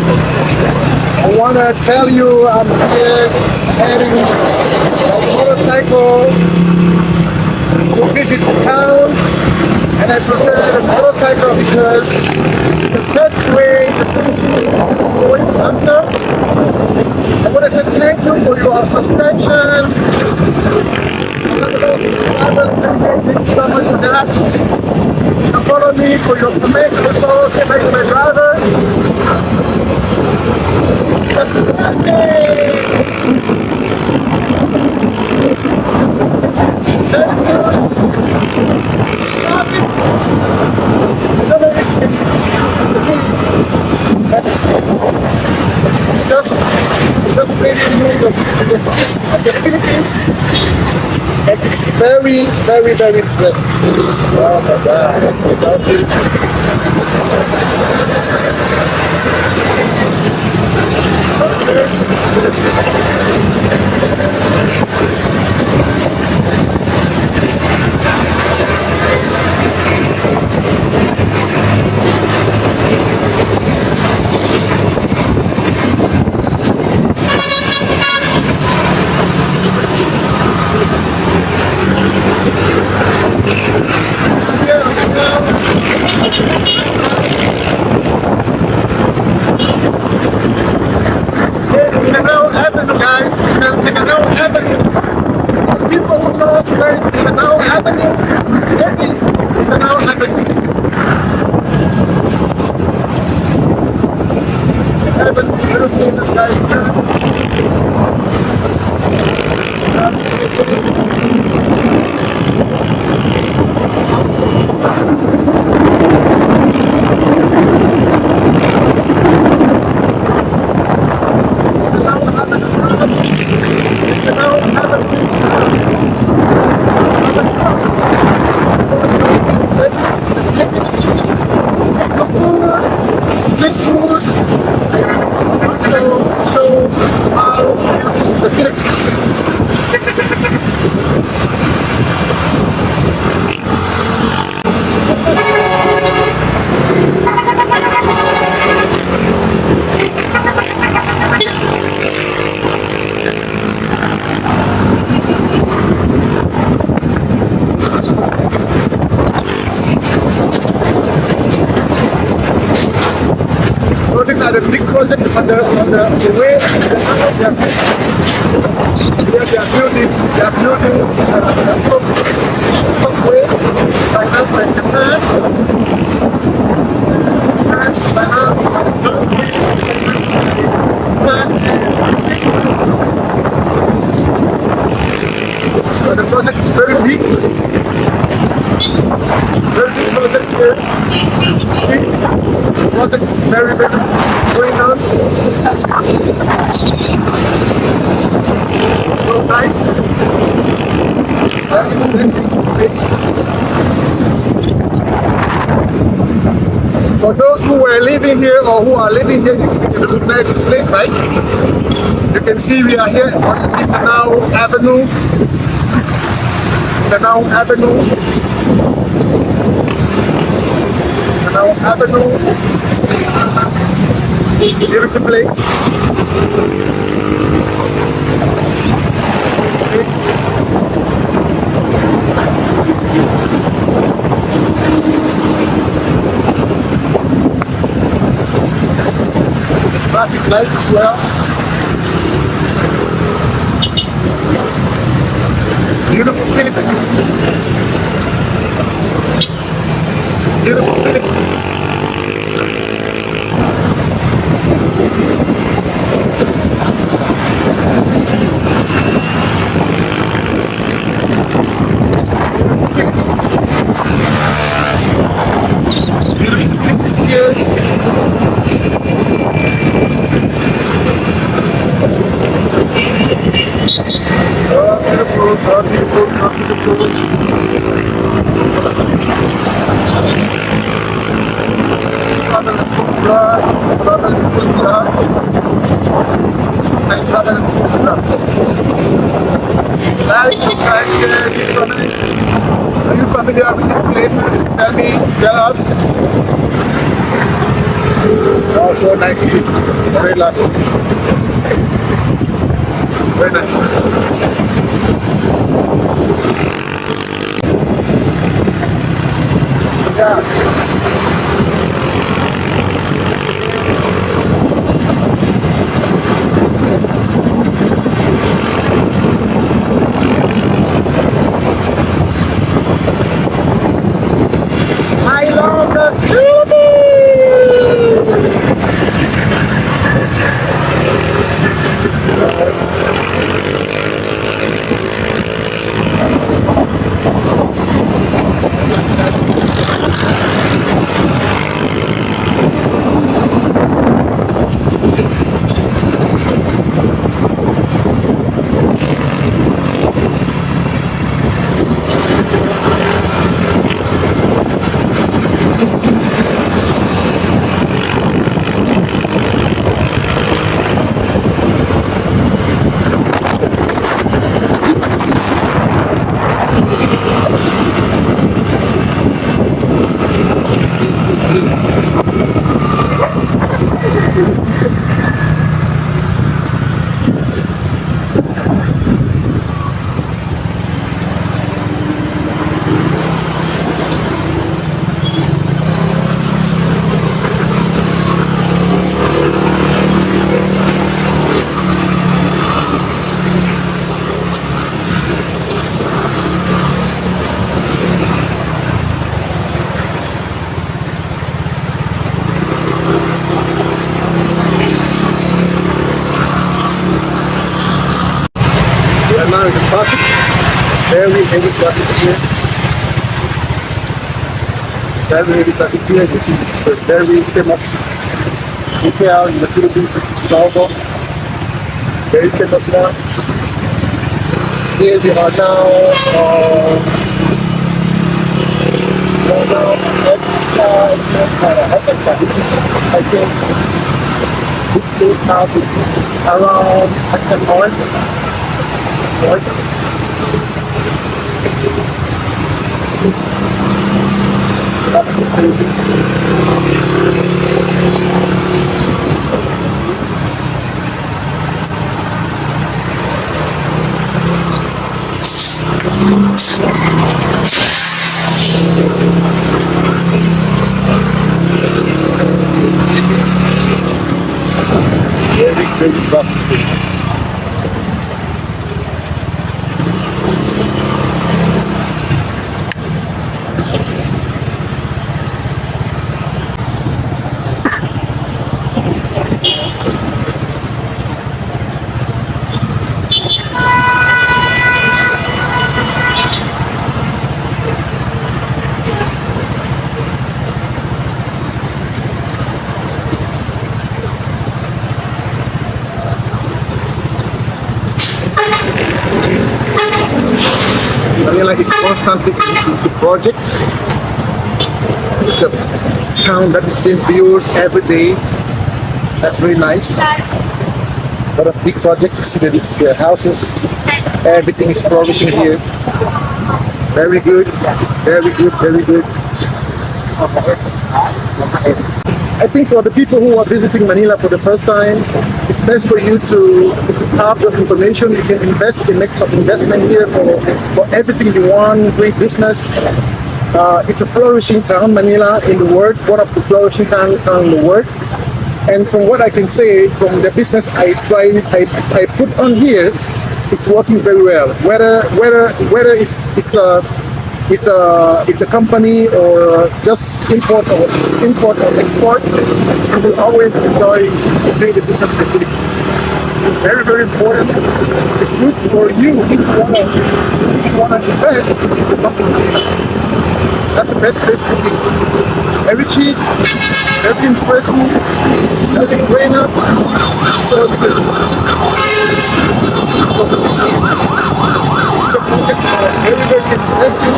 I want to tell you I'm here heading on a motorcycle to visit the town, and I prefer the motorcycle because it's the best way to go after. I want to say thank you for your subscription. Thank you so much for that. You follow me for your comments also. Say hi to my brother. Just really the Philippines, and it's very, very, very interesting. Oh my Mindanao Avenue, guys. Mindanao Avenue. The people who know where is Mindanao Avenue, there is Mindanao Avenue. Avenue, very famous, guys. The big project on the way. They are building subway by us by Japan. And by us so the project is very big. Very big project here. See, the project is very going on. So nice. For those who were living here or who are living here, you can recognize this place, right? You can see we are here on Mindanao Avenue. Mindanao Avenue. Mindanao Avenue. Beautiful place. Traffic lights as well. Beautiful Philippines. Beautiful Philippines. Like, subscribe, share, leave comments. Are you familiar with these places? Tell me, tell us. Oh, so nice. Very lovely. Very nice. Yeah. I love the Philippines! Right now is the traffic. Very heavy traffic here. Very heavy traffic here. You see this is a very famous hotel in the Philippines, which is Salvo. Very famous one. Here we are now I think this place now is around Aspen North. Very rough. Manila is constantly into projects. It's a town that is being built every day. That's very nice. A lot of big projects, you see the houses, everything is flourishing here. Very good, very good, very good. I think for the people who are visiting Manila for the first time, it's best for you to have those information. You can invest, you can make some investment here for everything you want, great business. It's a flourishing town, Manila, in the world, one of the flourishing town in the world. And from what I can say, from the business I put on here, it's working very well. Whether it's a company or just import or export, you will always enjoy doing the business in the Philippines. Very, very important. It's good for you if you wanna invest in the company. That's the best place to be. Very cheap, very impressive, very clean up, so good. So, very, very interesting.